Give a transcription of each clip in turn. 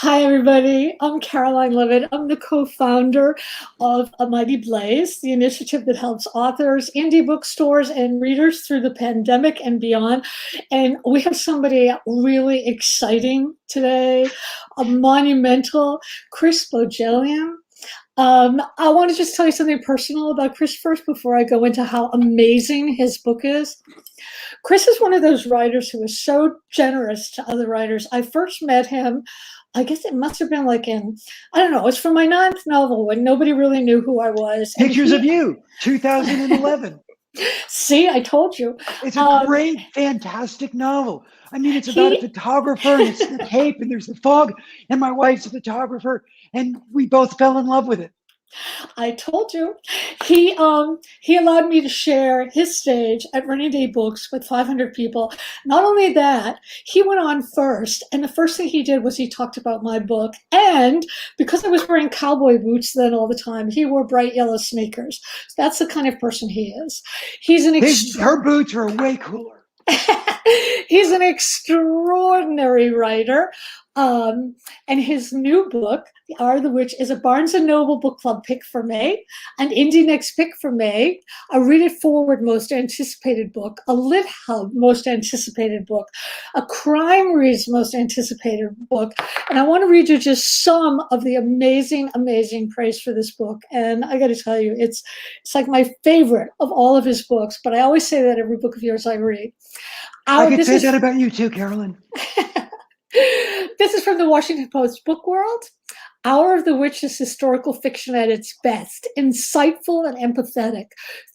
Hi, everybody. I'm Caroline Levitt. I'm the co-founder of A Mighty Blaze, the initiative that helps authors, indie bookstores, and readers through the pandemic and beyond. And we have somebody really exciting today, a monumental, Chris Bohjalian. I want to just tell you something personal about Chris first before I go into how amazing his book is. Chris is one of those writers who is so generous to other writers. I first met him, I guess it must have been like I don't know, it's from my ninth novel when nobody really knew who I was. Pictures of You, 2011. See, I told you. It's a great, fantastic novel. I mean, it's about a photographer and it's the tape and there's the fog and my wife's a photographer and we both fell in love with it. I told you. He allowed me to share his stage at Rainy Day Books with 500 people. Not only that, he went on first, and the first thing he did was he talked about my book. And because I was wearing cowboy boots then all the time, he wore bright yellow sneakers. That's the kind of person he is. Her boots are way cooler. He's an extraordinary writer. And his new book, The Art of the Witch, is a Barnes & Noble Book Club pick for May, an Indie Next pick for May, a Read It Forward most anticipated book, a Lit Hub most anticipated book, a Crime Reads most anticipated book. And I want to read you just some of the amazing, amazing praise for this book. And I got to tell you, it's like my favorite of all of his books, but I always say that every book of yours I read. I could say that about you too, Carolyn. This is from the Washington Post Book World. Hour of the Witch is historical fiction at its best, insightful and empathetic,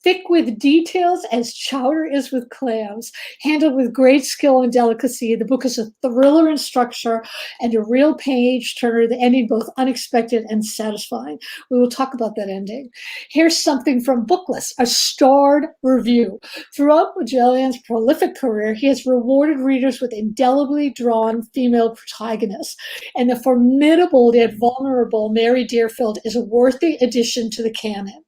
thick with details as chowder is with clams, handled with great skill and delicacy. The book is a thriller in structure and a real page turner, the ending both unexpected and satisfying. We will talk about that ending. Here's something from Booklist, a starred review. Throughout Bohjalian's prolific career, he has rewarded readers with indelibly drawn female protagonists, and the formidable yet vulnerable Mary Deerfield is a worthy addition to the canon.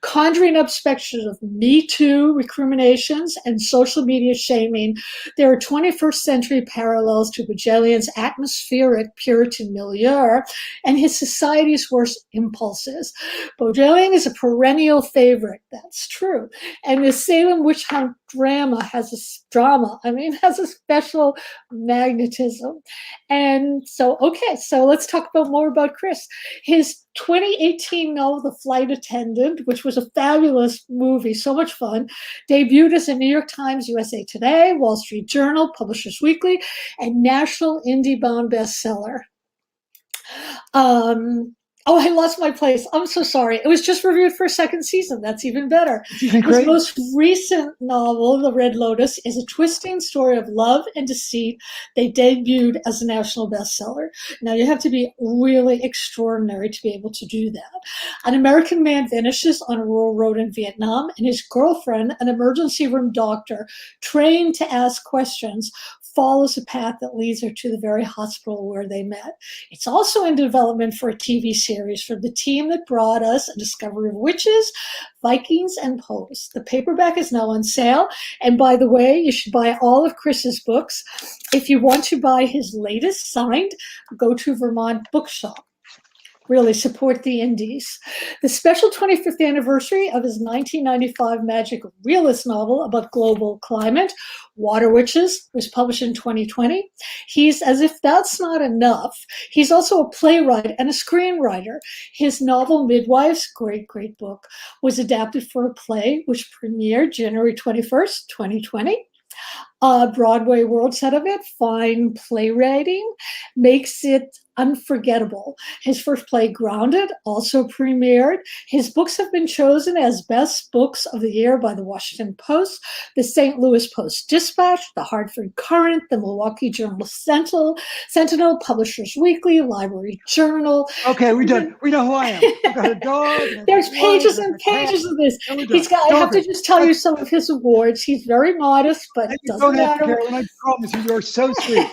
Conjuring up specters of Me Too recriminations and social media shaming, there are 21st century parallels to Bohjalian's atmospheric Puritan milieu and his society's worst impulses. Bohjalian is a perennial favorite, that's true, and the Salem witch hunt drama has a special magnetism. And so, okay, so let's talk more about Chris. His 2018 novel, The Flight Attendant, which was a fabulous movie, so much fun, debuted as a New York Times, USA Today, Wall Street Journal, Publishers Weekly, and national indie-bound bestseller. Oh, I lost my place. I'm so sorry. It was just reviewed for a second season. That's even better. His most recent novel, The Red Lotus, is a twisting story of love and deceit. They debuted as a national bestseller. Now, you have to be really extraordinary to be able to do that. An American man vanishes on a rural road in Vietnam, and his girlfriend, an emergency room doctor trained to ask questions, follows a path that leads her to the very hospital where they met. It's also in development for a TV series from the team that brought us A Discovery of Witches, Vikings, and Poes. The paperback is now on sale. And by the way, you should buy all of Chris's books. If you want to buy his latest signed, go to Vermont Bookshop. Really support the indies. The special 25th anniversary of his 1995 magic realist novel about global climate, Water Witches, was published in 2020. He's, as if that's not enough, he's also a playwright and a screenwriter. His novel Midwives, great book, was adapted for a play which premiered January 21st, 2020. Broadway World set of it, fine playwriting, makes it unforgettable. His first play, Grounded, also premiered. His books have been chosen as best books of the year by the Washington Post, the St. Louis Post-Dispatch, the Hartford Courant, the Milwaukee Journal-Sentinel, Publishers Weekly, Library Journal. Okay, we done. We know who I am. I've got a dog. There's pages and pages of this. I have to just tell you some of his awards. He's very modest, but it doesn't matter. Carolyn, I promise you, you're so sweet.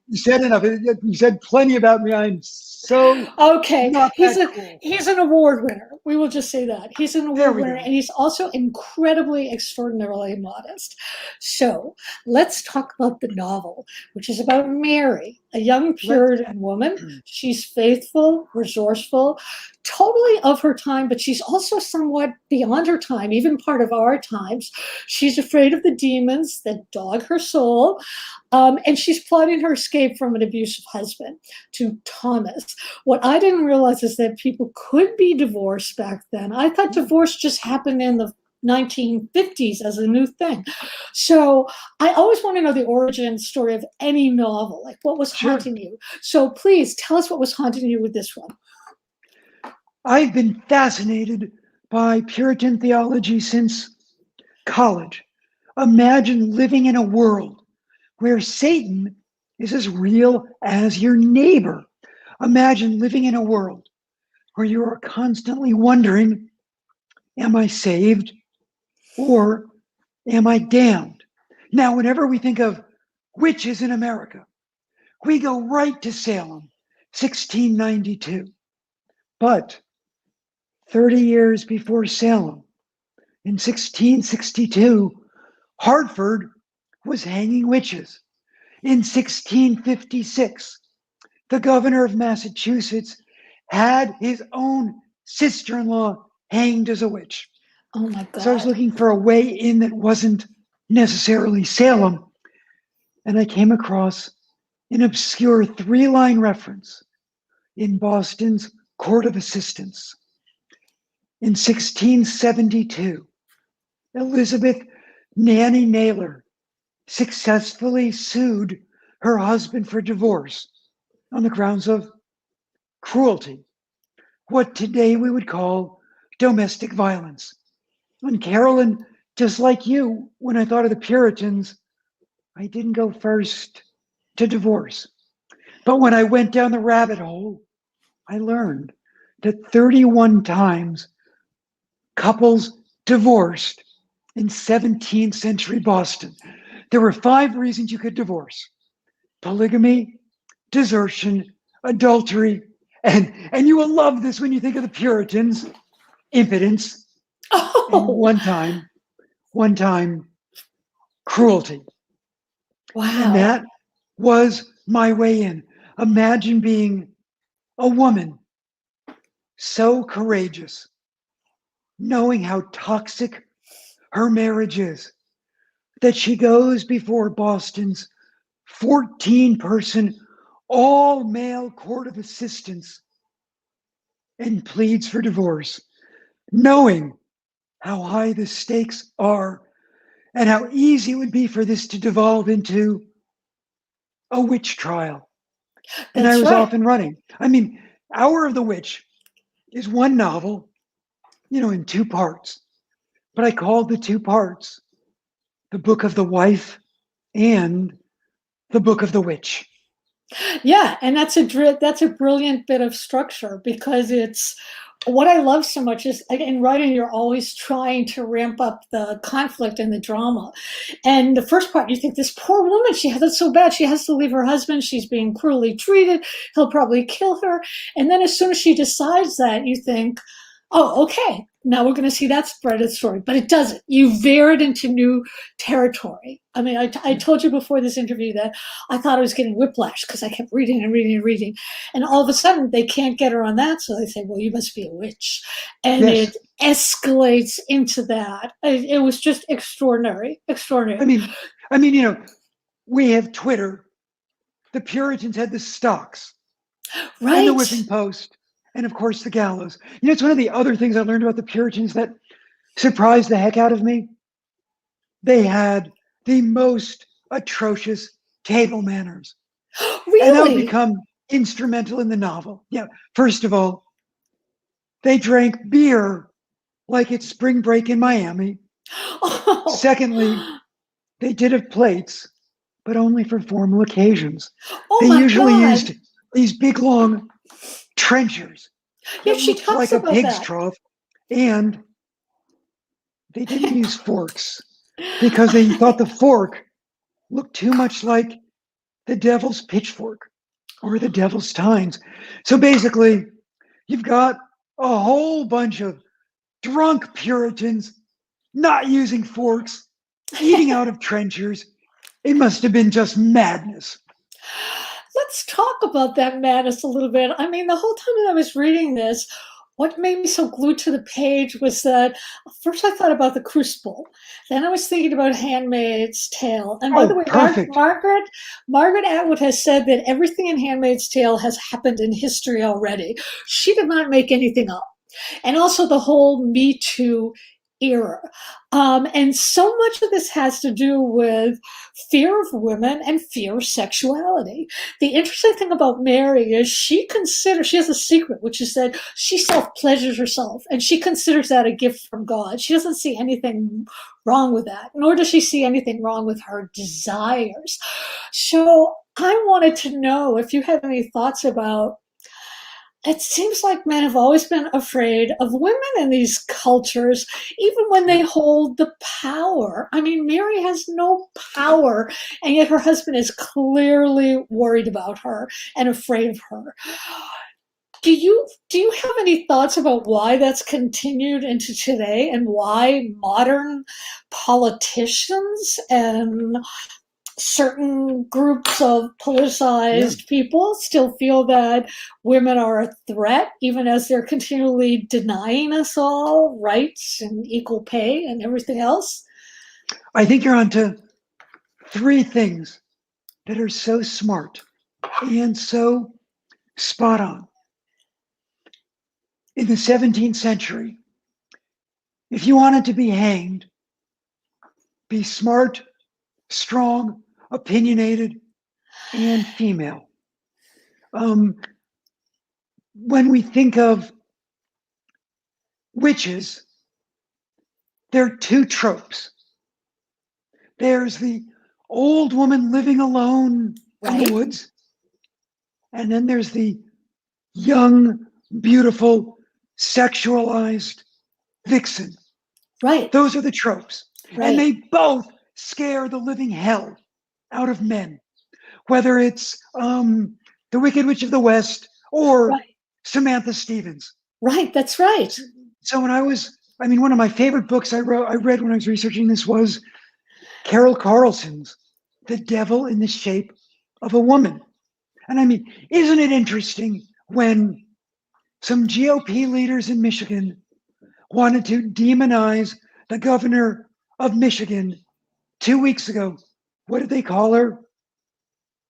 You said enough. You said plenty about me. I'm so Okay. not that cool. He's an award winner. We will just say that. He's an award winner, and he's also incredibly, extraordinarily modest. So let's talk about the novel, which is about Mary, a young Puritan woman. She's faithful, resourceful, totally of her time, but she's also somewhat beyond her time, even part of our times. She's afraid of the demons that dog her soul, and she's plotting her escape from an abusive husband to Thomas. What I didn't realize is that people could be divorced back then. I thought divorce just happened in the 1950s as a new thing. So I always want to know the origin story of any novel, like what was haunting you. So please tell us what was haunting you with this one. I've been fascinated by Puritan theology since college. Imagine living in a world where Satan is as real as your neighbor. Imagine living in a world where you are constantly wondering, am I saved or am I damned? Now, whenever we think of witches in America, we go right to Salem, 1692. But 30 years before Salem, in 1662, Hartford was hanging witches. In 1656, the governor of Massachusetts had his own sister-in-law hanged as a witch. Oh my God. So I was looking for a way in that wasn't necessarily Salem, and I came across an obscure 3-line reference in Boston's Court of Assistants. In 1672, Elizabeth Nanny Naylor successfully sued her husband for divorce on the grounds of cruelty, what today we would call domestic violence. And Carolyn, just like you, when I thought of the Puritans, I didn't go first to divorce. But when I went down the rabbit hole, I learned that 31 times couples divorced in 17th century Boston. There were 5 reasons you could divorce: polygamy, desertion, adultery, and you will love this when you think of the Puritans, impotence, and one time, cruelty. Wow. And that was my way in. Imagine being a woman so courageous, knowing how toxic her marriage is, that she goes before Boston's 14-person, all-male court of assistants and pleads for divorce, knowing how high the stakes are and how easy it would be for this to devolve into a witch trial. And I was off and running. I mean, Hour of the Witch is one novel, in 2 parts. But I called the 2 parts the Book of the Wife and the Book of the Witch. Yeah, and that's a brilliant bit of structure, because it's what I love so much is in writing, you're always trying to ramp up the conflict and the drama. And the first part, you think, this poor woman, she has it so bad. She has to leave her husband. She's being cruelly treated. He'll probably kill her. And then as soon as she decides that, you think, oh, okay, now we're going to see that spread of story. But it doesn't. You veer it into new territory. I mean, I told you before this interview that I thought I was getting whiplash because I kept reading and reading and reading. And all of a sudden, they can't get her on that. So they say, well, you must be a witch. And It escalates into that. It was just extraordinary, extraordinary. I mean, we have Twitter. The Puritans had the stocks. Right. And the whipping post. And of course, the gallows. It's one of the other things I learned about the Puritans that surprised the heck out of me. They had the most atrocious table manners. Really? And that would become instrumental in the novel. Yeah. First of all, they drank beer like it's spring break in Miami. Oh. Secondly, they did have plates, but only for formal occasions. Oh, they usually used these big, long trenchers. Yeah, she talks like about a pig's that. trough, and they didn't use forks because they thought the fork looked too much like the devil's pitchfork or the devil's tines. So basically, you've got a whole bunch of drunk Puritans not using forks, eating out of trenchers. It must have been just madness. Let's talk about that madness a little bit. I mean, the whole time that I was reading this, what made me so glued to the page was that first I thought about the Crucible. Then I was thinking about Handmaid's Tale. And by the way, perfect. Margaret Atwood has said that everything in Handmaid's Tale has happened in history already. She did not make anything up. And also the whole Me Too era. And so much of this has to do with fear of women and fear of sexuality. The interesting thing about Mary is she has a secret, which is that she self-pleasures herself, and she considers that a gift from God. She doesn't see anything wrong with that, nor does she see anything wrong with her desires. So I wanted to know if you had any thoughts about, it seems like men have always been afraid of women in these cultures, even when they hold the power. I mean, Mary has no power, and yet her husband is clearly worried about her and afraid of her. Do you have any thoughts about why that's continued into today, and why modern politicians and certain groups of politicized people still feel that women are a threat, even as they're continually denying us all rights and equal pay and everything else? I think you're onto three things that are so smart and so spot on. In the 17th century, if you wanted to be hanged, be smart, strong, opinionated, and female. When we think of witches, there are two tropes. There's the old woman living alone in the woods, and then there's the young, beautiful, sexualized vixen. Right. Those are the tropes. Right. And they both scare the living hell out of men, whether it's the Wicked Witch of the West or Samantha Stevens. Right, that's right. So when one of my favorite books I read when I was researching this was Carol Carlson's The Devil in the Shape of a Woman. And I mean, isn't it interesting when some GOP leaders in Michigan wanted to demonize the governor of Michigan 2 weeks ago? What did they call her?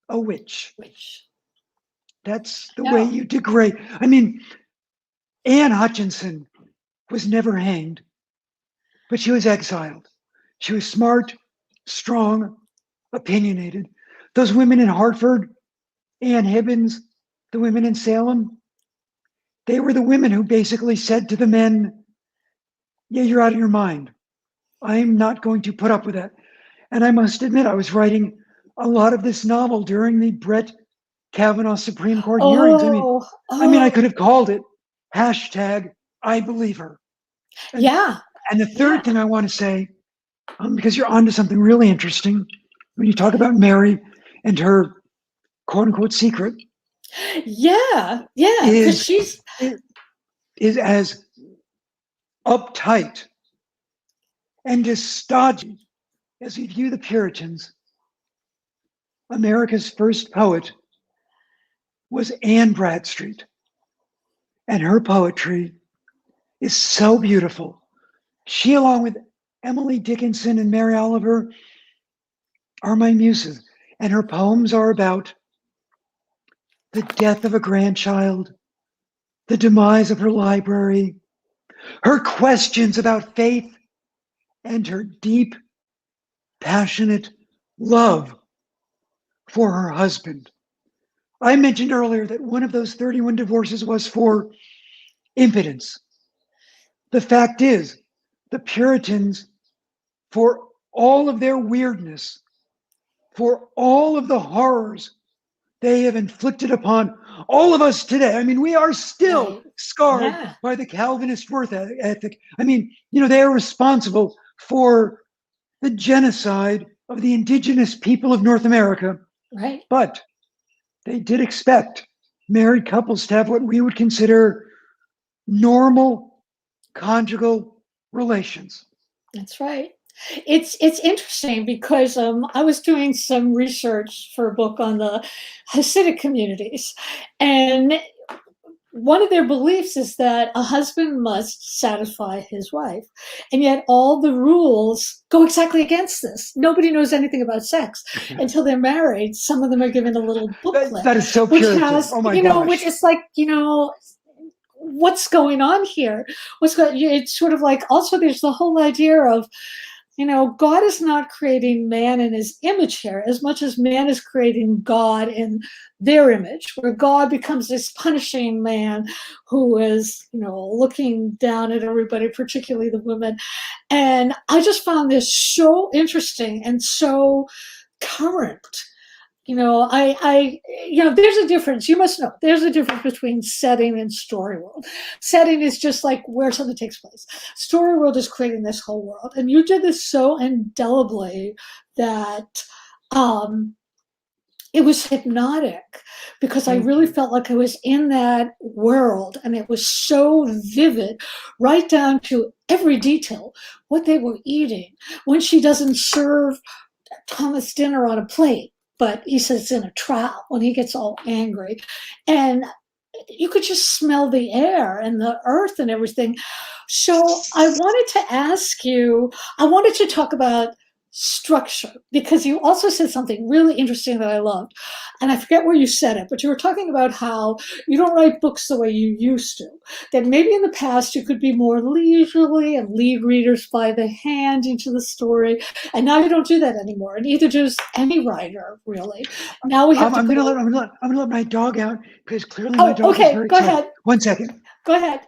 A witch. That's the way you degrade. I mean, Anne Hutchinson was never hanged, but she was exiled. She was smart, strong, opinionated. Those women in Hartford, Ann Hibbins, the women in Salem, they were the women who basically said to the men, yeah, you're out of your mind. I'm not going to put up with that. And I must admit, I was writing a lot of this novel during the Brett Kavanaugh Supreme Court hearings. I mean, I could have called it #I believe her. And, and the third thing I want to say, because you're onto something really interesting when you talk about Mary and her quote unquote secret. Because she's is as uptight and as stodgy as we view the Puritans. America's first poet was Anne Bradstreet, and her poetry is so beautiful. She, along with Emily Dickinson and Mary Oliver, are my muses, and her poems are about the death of a grandchild, the demise of her library, her questions about faith, and her deep, passionate love for her husband. I mentioned earlier that one of those 31 divorces was for impotence. The fact is, the Puritans, for all of their weirdness, for all of the horrors they have inflicted upon all of us today. I mean, we are still scarred by the Calvinist worth ethic. I mean, they are responsible for the genocide of the indigenous people of North America Right. But they did expect married couples to have what we would consider normal conjugal relations. That's right. It's interesting because I was doing some research for a book on the Hasidic communities, and one of their beliefs is that a husband must satisfy his wife, and yet all the rules go exactly against this. Nobody knows anything about sex until they're married. Some of them are given a little booklet, That is so which Puritan. has, Oh my gosh. which is like, what's going on here? It's sort of like, also there's the whole idea of, God is not creating man in his image here as much as man is creating God in their image, where God becomes this punishing man who is, looking down at everybody, particularly the women. And I just found this so interesting and so current. There's a difference. You must know there's a difference between setting and story world. Setting is just like where something takes place. Story world is creating this whole world. And you did this so indelibly that it was hypnotic, because I really felt like I was in that world, and it was so vivid, right down to every detail, what they were eating, when she doesn't serve Thomas dinner on a plate, but he says it's in a trap, when he gets all angry. And you could just smell the air and the earth and everything. So I wanted to talk about structure, because you also said something really interesting that I loved. And I forget where you said it, but you were talking about how you don't write books the way you used to. That maybe in the past you could be more leisurely and lead readers by the hand into the story. And now you don't do that anymore. And neither does any writer, really. Now we have I'm gonna let my dog out, because clearly my dog is very go excited. ahead. 1 second. Go ahead.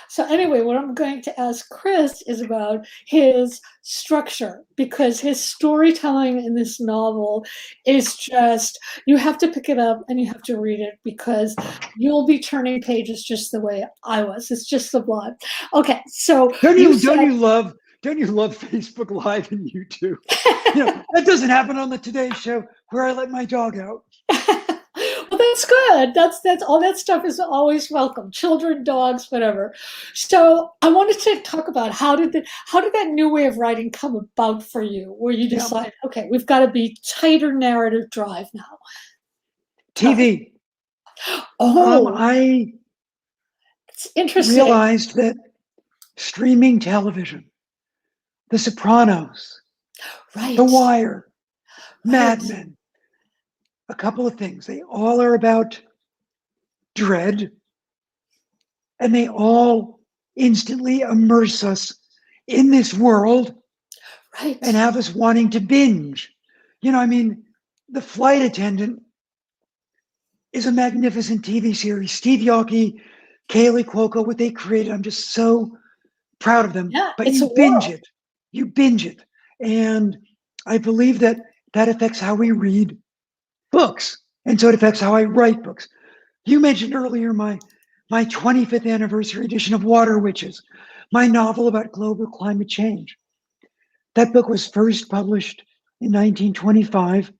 So anyway, what I'm going to ask Chris is about his structure, because his storytelling in this novel is just, you have to pick it up and you have to read it, because you'll be turning pages just the way I was. It's just the blood. Okay, so don't you love Facebook Live and YouTube? That doesn't happen on the Today Show, where I let my dog out. Well, that's good. That's all. That stuff is always welcome. Children, dogs, whatever. So I wanted to talk about how did that new way of writing come about for you, where you decided, okay, we've got to be tighter narrative drive now. TV. I it's interesting. Realized that streaming television, The Sopranos, right, The Wire, Mad Men, a couple of things. They all are about dread, and they all instantly immerse us in this world, right, and have us wanting to binge. The Flight Attendant is a magnificent TV series. Steve Yockey, Kaylee Cuoco, what they created, I'm just so proud of them. Yeah, but you binge it. You binge it. And I believe that affects how we read books. And so it affects how I write books. You mentioned earlier my 25th anniversary edition of Water Witches, my novel about global climate change. That book was first published in 1925,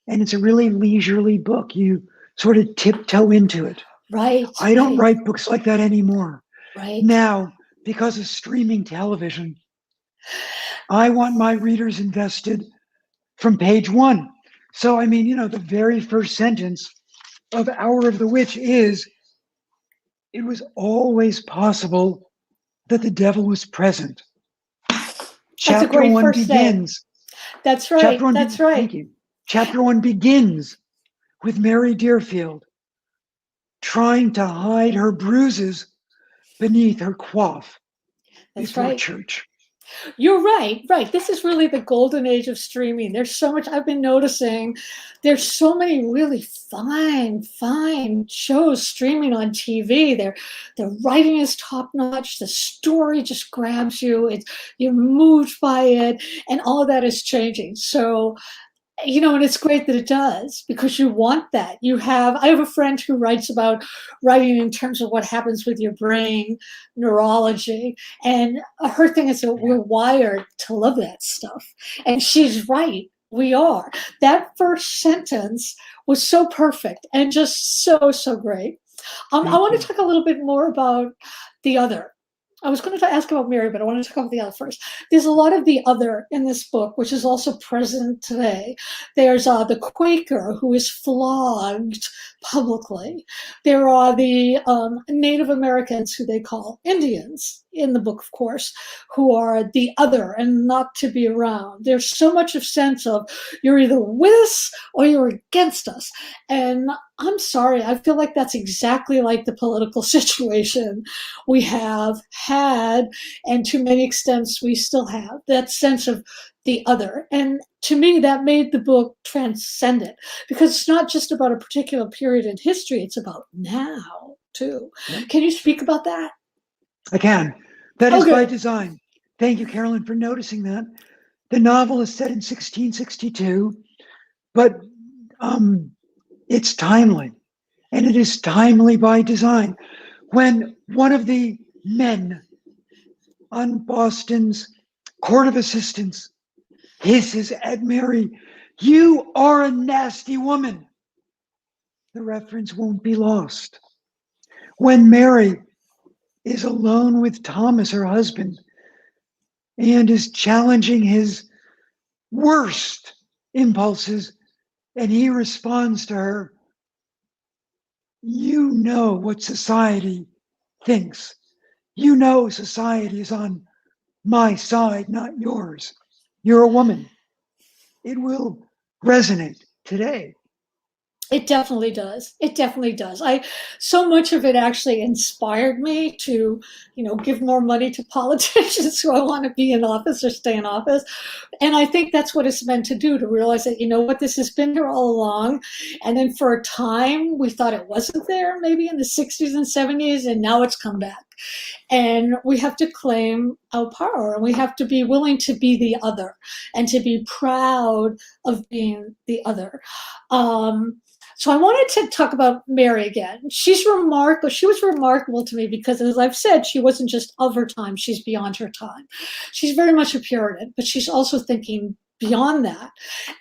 and it's a really leisurely book. You sort of tiptoe into it. Right. I don't write books like that anymore. Right. Now, because of streaming television, I want my readers invested from page one. So, the very first sentence of Hour of the Witch is, it was always possible that the devil was present. Chapter one begins. That's right. That's right. Thank you. Chapter one begins with Mary Deerfield trying to hide her bruises beneath her coif before church. You're right. This is really the golden age of streaming. There's so much I've been noticing. There's so many really fine shows streaming on TV. The writing is top notch. The story just grabs you. You're moved by it, and all of that is changing. So, and it's great that it does, because you want that. I have a friend who writes about writing in terms of what happens with your brain, neurology. And her thing is that we're wired to love that stuff. And she's right. We are. That first sentence was so perfect and just so, so great. I want to talk a little bit more about the other. I was going to ask about Mary, but I want to talk about the other first. There's a lot of the other in this book, which is also present today. There's the Quaker who is flogged publicly. There are the Native Americans who they call Indians in the book, of course, who are the other and not to be around. There's so much of sense of you're either with us or you're against us. And I'm sorry, I feel like that's exactly like the political situation we have had, and to many extents we still have, that sense of the other. And to me, that made the book transcendent, because it's not just about a particular period in history, it's about now, too. Can you speak about that? I can. That is by design. Thank you, Carolyn, for noticing that. The novel is set in 1662, but it's timely, and it is timely by design. When one of the men on Boston's Court of Assistants hisses at Mary, "You are a nasty woman," the reference won't be lost. When Mary is alone with Thomas, her husband, and is challenging his worst impulses, and he responds to her, "You know what society thinks. You know society is on my side, not yours. You're a woman." It will resonate today. It definitely does. It definitely does. So much of it actually inspired me to, give more money to politicians who I want to be in office or stay in office. And I think that's what it's meant to do, to realize that, what, this has been there all along. And then for a time, we thought it wasn't there, maybe in the 60s and 70s, and now it's come back. And we have to claim our power, and we have to be willing to be the other and to be proud of being the other. So I wanted to talk about Mary again. She's remarkable. She was remarkable to me because, as I've said, she wasn't just of her time, she's beyond her time. She's very much a Puritan, but she's also thinking beyond that.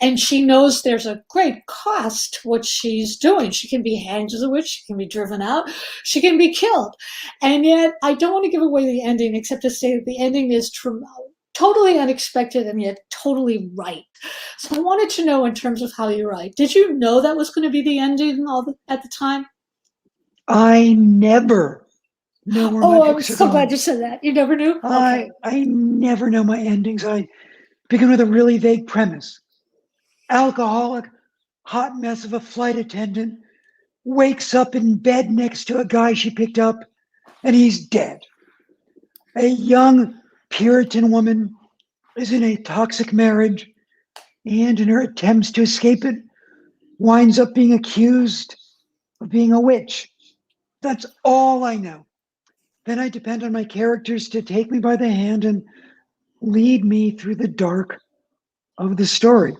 And she knows there's a great cost to what she's doing. She can be hanged as a witch, she can be driven out, she can be killed. And yet, I don't want to give away the ending, except to say that the ending is totally unexpected and yet totally right. So I wanted to know, in terms of how you write, did you know that was going to be the ending at the time? I never know where my books are I'm so going. glad you said that. You never knew? Okay. I never know my endings. I begin with a really vague premise. Alcoholic, hot mess of a flight attendant, wakes up in bed next to a guy she picked up, and he's dead. A young Puritan woman is in a toxic marriage, and in her attempts to escape it, winds up being accused of being a witch. That's all I know. Then I depend on my characters to take me by the hand and lead me through the dark of the story.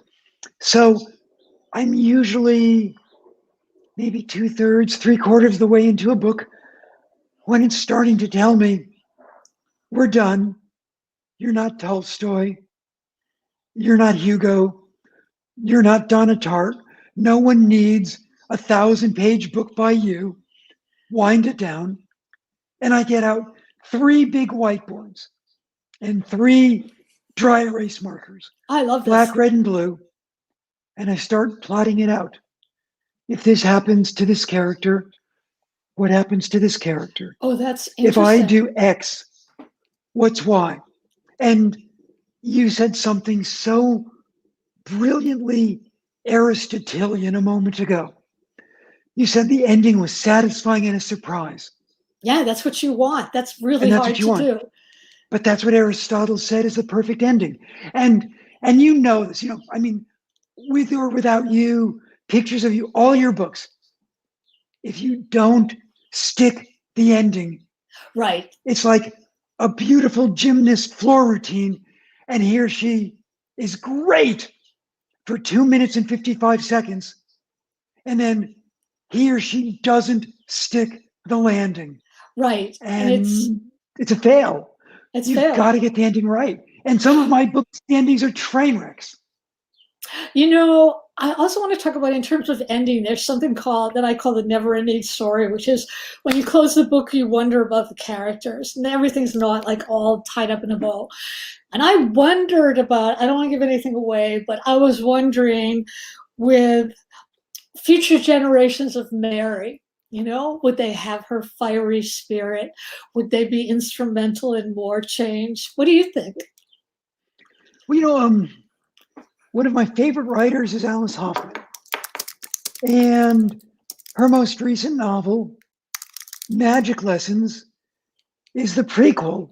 So I'm usually maybe 2/3, 3/4 of the way into a book when it's starting to tell me, we're done. You're not Tolstoy. You're not Hugo. You're not Donna Tartt. No one needs a 1,000-page book by you. Wind it down. And I get out 3 big whiteboards and 3 dry erase markers. I love this. Black, red, and blue. And I start plotting it out. If this happens to this character, what happens to this character? Oh, that's interesting. If I do X, what's Y? And you said something so brilliantly Aristotelian a moment ago. You said the ending was satisfying and a surprise. Yeah, that's what you want. That's really hard to do. But that's what Aristotle said is the perfect ending. And you know this, I mean, with or without you, pictures of you, all your books, if you don't stick the ending, right, it's like a beautiful gymnast floor routine, and he or she is great for 2 minutes and 55 seconds, and then he or she doesn't stick the landing. Right. And it's a fail. You've got to get the ending right. And some of my books' endings are train wrecks. I also want to talk about in terms of ending, there's something that I call the never ending story, which is when you close the book, you wonder about the characters and everything's not like all tied up in a bow. And I wondered about, I don't want to give anything away, but I was wondering with future generations of Mary, would they have her fiery spirit? Would they be instrumental in more change? What do you think? Well, one of my favorite writers is Alice Hoffman. And her most recent novel, Magic Lessons, is the prequel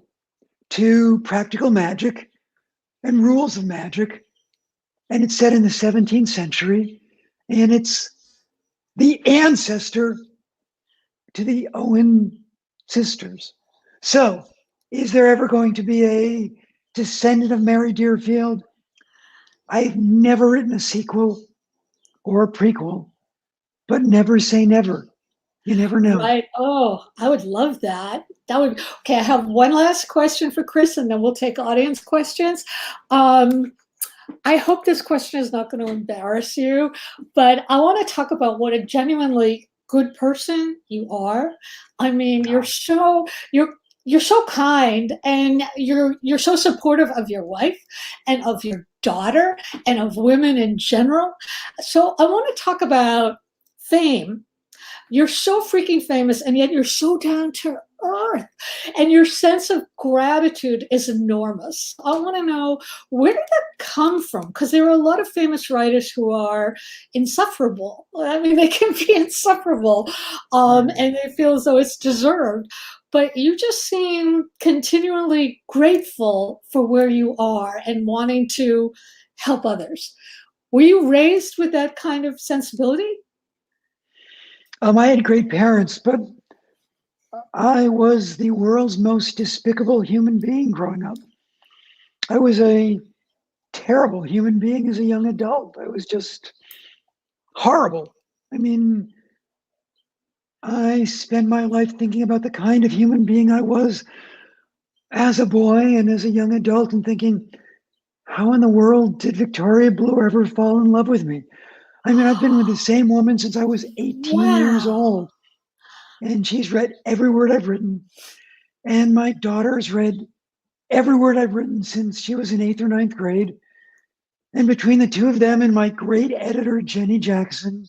to Practical Magic and Rules of Magic. And it's set in the 17th century. And it's the ancestor to the Owen sisters. So, is there ever going to be a descendant of Mary Deerfield? I've never written a sequel or a prequel, but never say never. You never know. Right. Oh, I would love that. Okay. I have one last question for Chris, and then we'll take audience questions. I hope this question is not going to embarrass you, but I want to talk about what a genuinely good person you are. I mean, you're so kind, and you're so supportive of your wife and of your daughter and of women in general. So I want to talk about fame. You're so freaking famous, and yet you're so down to earth, and your sense of gratitude is enormous. I want to know, where did that come from? Because there are a lot of famous writers who are insufferable. I mean, they can be insufferable, and they feel as though it's deserved. But you just seem continually grateful for where you are and wanting to help others. Were you raised with that kind of sensibility? I had great parents, but I was the world's most despicable human being growing up. I was a terrible human being as a young adult. I was just horrible. I mean, I spent my life thinking about the kind of human being I was as a boy and as a young adult and thinking, how in the world did Victoria Blue ever fall in love with me? I mean, I've been with the same woman since I was 18 years Wow. old, and she's read every word I've written. And my daughter's read every word I've written since she was in 8th or 9th grade. And between the two of them and my great editor, Jenny Jackson,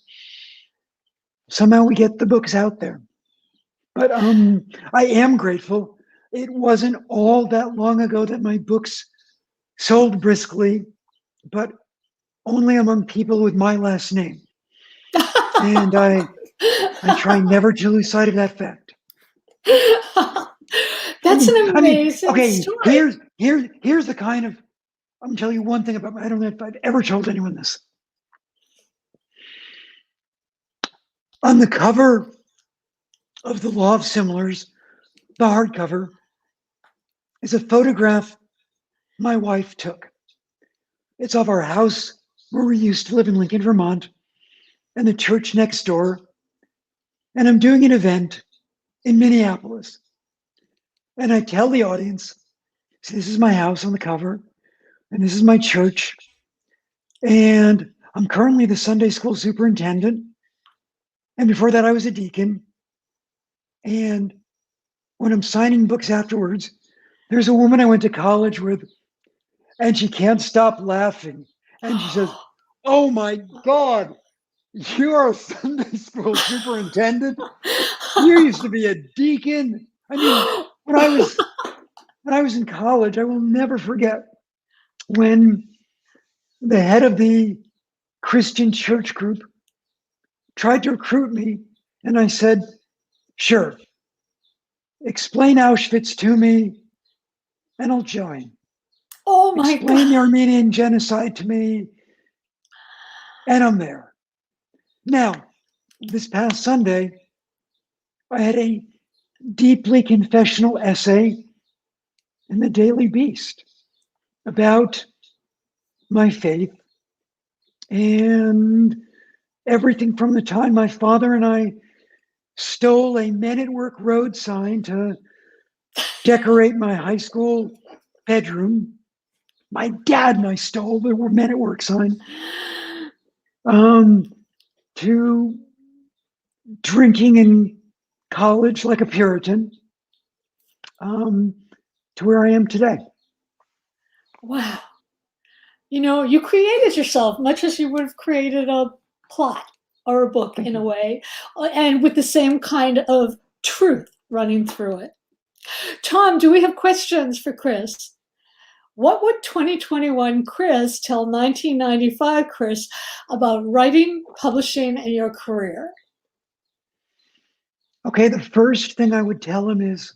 somehow we get the books out there. But I am grateful. It wasn't all that long ago that my books sold briskly, but only among people with my last name. And I try never to lose sight of that fact. That's an amazing story. Here's the kind of, I'm gonna tell you one thing about, I don't know if I've ever told anyone this. On the cover of The Law of Similars, the hardcover, is a photograph my wife took. It's of our house where we used to live in Lincoln, Vermont, and the church next door. And I'm doing an event in Minneapolis. And I tell the audience, this is my house on the cover, and this is my church. And I'm currently the Sunday school superintendent. And before that, I was a deacon. And when I'm signing books afterwards, there's a woman I went to college with, and she can't stop laughing. And she says, "Oh my God, you are a Sunday school superintendent? You used to be a deacon." I mean, when I was in college, I will never forget when the head of the Christian church group tried to recruit me, and I said, "Sure, explain Auschwitz to me, and I'll join. Oh my Explain the God. Armenian genocide to me, and I'm there." Now, this past Sunday, I had a deeply confessional essay in the Daily Beast about my faith and everything from the time my father and I stole a Men at Work road sign to decorate my high school bedroom, my dad and I stole the Men at Work sign, to drinking in college like a Puritan, to where I am today. Wow. You created yourself much as you would have created a plot or a book in a way, and with the same kind of truth running through it. Tom, do we have questions for Chris? What would 2021 Chris tell 1995 Chris about writing, publishing, and your career? Okay, the first thing I would tell him is,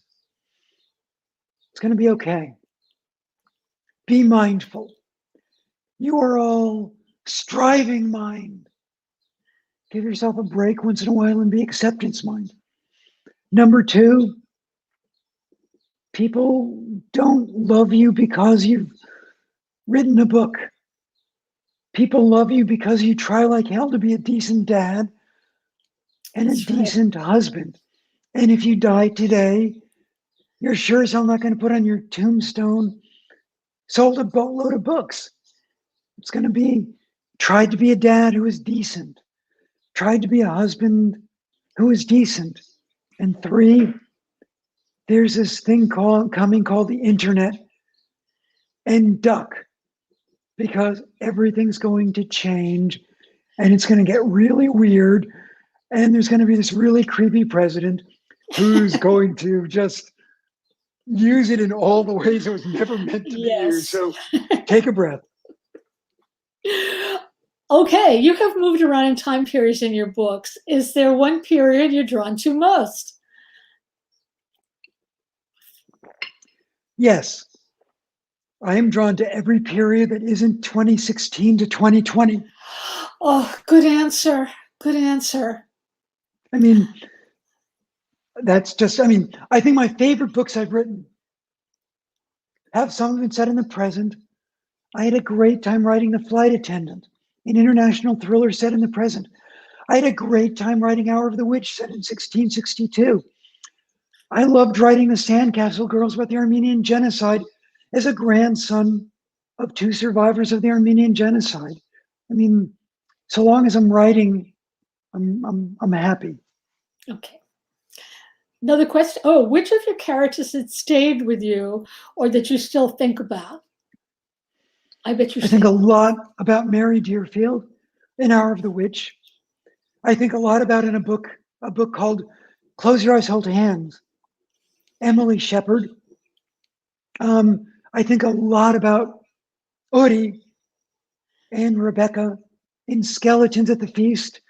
it's going to be okay. Be mindful. You are all striving mind. Give yourself a break once in a while and be acceptance mind. Number two, people don't love you because you've written a book. People love you because you try like hell to be a decent dad and a decent husband. And if you die today, you're sure as hell not going to put on your tombstone, sold a boatload of books. It's going to be, tried to be a dad who is decent, tried to be a husband who is decent. And three, there's this thing coming called the internet, and duck, because everything's going to change and it's going to get really weird. And there's going to be this really creepy president who's going to just use it in all the ways it was never meant to be used. So take a breath. Okay, you have moved around in time periods in your books. Is there one period you're drawn to most? Yes. I am drawn to every period that isn't 2016 to 2020. Oh, good answer. Good answer. I mean, that's just, I think my favorite books I've written have some of it set in the present. I had a great time writing The Flight Attendant, an international thriller set in the present. I had a great time writing Hour of the Witch set in 1662. I loved writing The Sandcastle Girls about the Armenian Genocide as a grandson of two survivors of the Armenian Genocide. I mean, so long as I'm writing, I'm happy. Okay. Another question. Oh, which of your characters had stayed with you or that you still think about? I bet you. I think a lot about Mary Deerfield in Hour of the Witch. I think a lot about in a book called Close Your Eyes, Hold Hands, Emily Shepard. I think a lot about Uri and Rebecca in Skeletons at the Feast.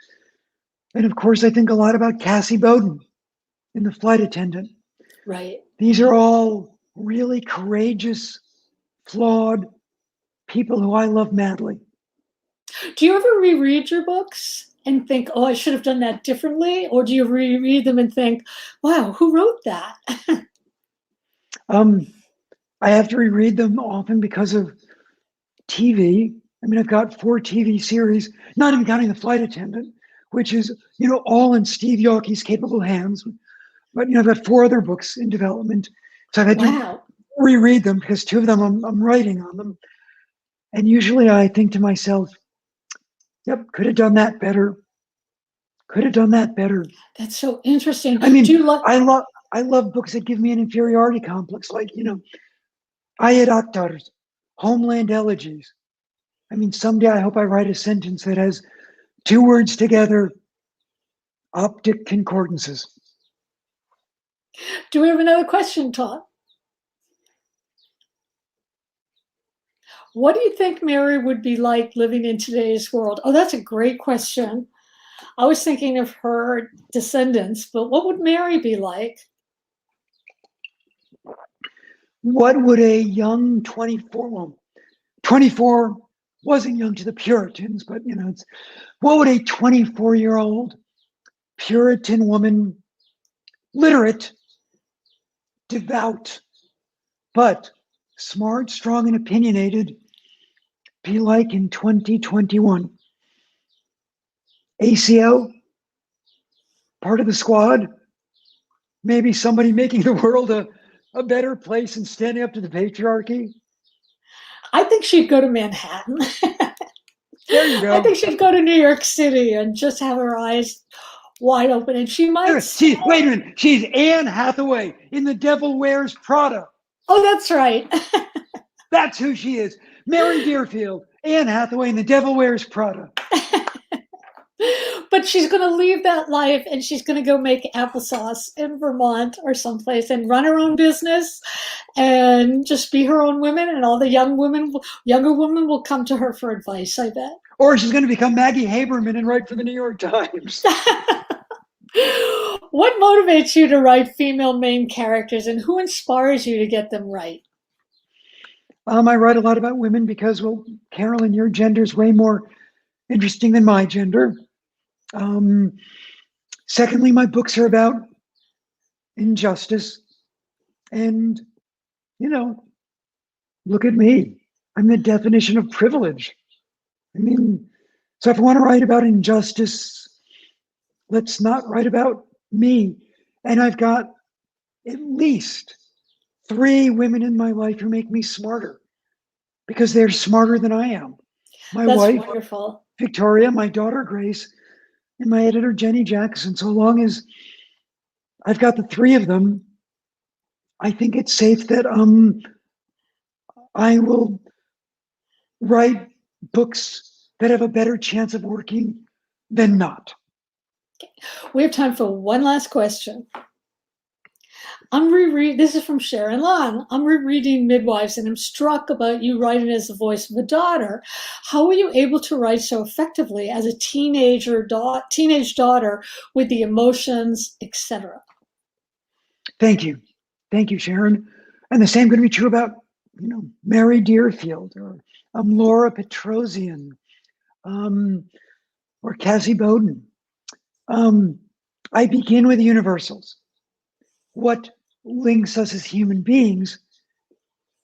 And of course, I think a lot about Cassie Bowden in The Flight Attendant. Right. These are all really courageous, flawed people who I love madly. Do you ever reread your books and think, oh, I should have done that differently? Or do you reread them and think, wow, who wrote that? I have to reread them often because of TV. I've got 4 TV series, not even counting The Flight Attendant, which is, all in Steve Yockey's capable hands. But, I've got 4 other books in development. So I've had to reread them because 2 of them I'm writing on them. And usually I think to myself, yep, could have done that better. Could have done that better. That's so interesting. I love books that give me an inferiority complex, like, Ayat Akhtar's Homeland Elegies. Someday I hope I write a sentence that has 2 words together, optic concordances. Do we have another question, Todd? What do you think Mary would be like living in today's world? Oh, that's a great question. I was thinking of her descendants, but what would Mary be like? What would a young 24 wasn't young to the Puritans, but what would a 24-year-old Puritan woman, literate, devout, but smart, strong, and opinionated, be like in 2021? ACO, part of the squad, maybe somebody making the world a better place and standing up to the patriarchy. I think she'd go to Manhattan. There you go. I think she'd go to New York City and just have her eyes wide open, and she might. Wait a minute. She's Anne Hathaway in The Devil Wears Prada. Oh, that's right. That's who she is. Mary Deerfield, Anne Hathaway in The Devil Wears Prada. But she's going to leave that life and she's going to go make applesauce in Vermont or someplace and run her own business and just be her own woman. And all the younger women will come to her for advice, I bet. Or she's going to become Maggie Haberman and write for the New York Times. What motivates you to write female main characters, and who inspires you to get them right? I write a lot about women because, well, Carolyn, your gender is way more interesting than my gender. Secondly, my books are about injustice. And, look at me. I'm the definition of privilege. I mean, so if I want to write about injustice, let's not write about me. And I've got at least 3 women in my life who make me smarter because they're smarter than I am. My wife, wonderful. Victoria, my daughter, Grace, and my editor, Jenny Jackson. So long as I've got the 3 of them, I think it's safe that I will write books that have a better chance of working than not. We have time for one last question. This is from Sharon Long. I'm rereading Midwives, and I'm struck about you writing as the voice of a daughter. How were you able to write so effectively as a teenage daughter with the emotions, etc.? Thank you. Thank you, Sharon. And the same could be true about, Mary Deerfield or Laura Petrosian or Cassie Bowden. I begin with the universals. What links us as human beings?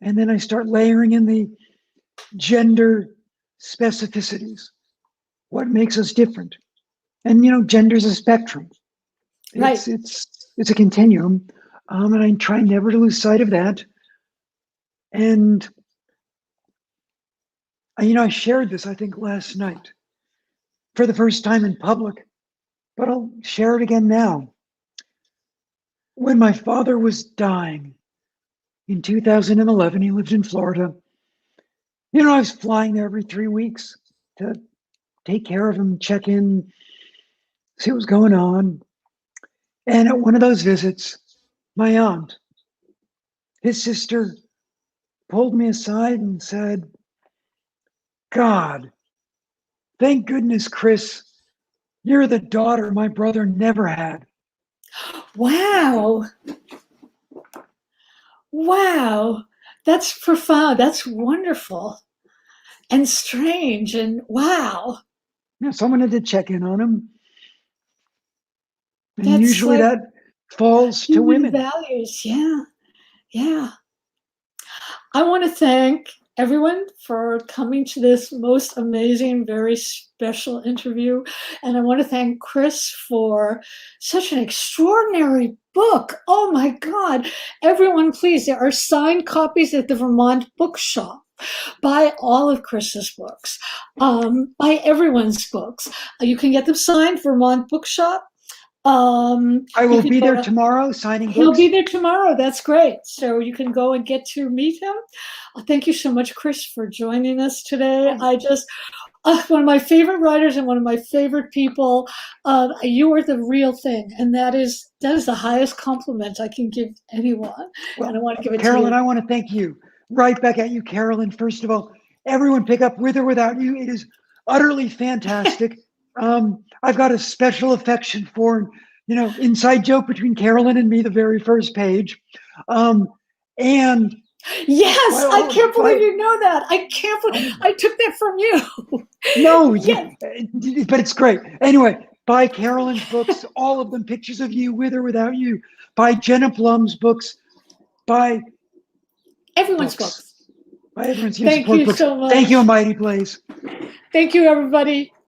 And then I start layering in the gender specificities. What makes us different? And, gender's a spectrum. Right. It's a continuum. And I try never to lose sight of that. And, I shared this, I think, last night for the first time in public, but I'll share it again now. When my father was dying in 2011, he lived in Florida. I was flying there every 3 weeks to take care of him, check in, see what was going on. And at one of those visits, my aunt, his sister, pulled me aside and said, "God, thank goodness, Chris, you're the daughter my brother never had." Wow. Wow. That's profound. That's wonderful and strange. And wow. Someone had to check in on him. And That's usually that falls to women. Values. Yeah. Yeah. I want to thank everyone for coming to this most amazing, very special interview. And I want to thank Chris for such an extraordinary book. Oh my God. Everyone, please, there are signed copies at the Vermont Bookshop. Buy all of Chris's books. Buy everyone's books. You can get them signed, Vermont Bookshop. I will be there tomorrow signing books. He'll be there tomorrow. That's great. So you can go and get to meet him. Thank you so much, Chris, for joining us today. One of my favorite writers and one of my favorite people. You are the real thing, and that is the highest compliment I can give anyone. Well, and I want to give it Carolyn, to you. I want to thank you. Right back at you, Carolyn. First of all, everyone pick up With or Without You. It is utterly fantastic. I've got a special affection for, inside joke between Carolyn and me, the very first page. And yes, I can't believe you know that. I can't believe I took that from you. No, yeah, but it's great. Anyway, buy Carolyn's books, all of them, pictures of you, with or without you. Buy Jenna Plum's books. Buy everyone's books. Buy everyone's Thank you books. so much. Thank you, A Mighty Blaze. Thank you, everybody.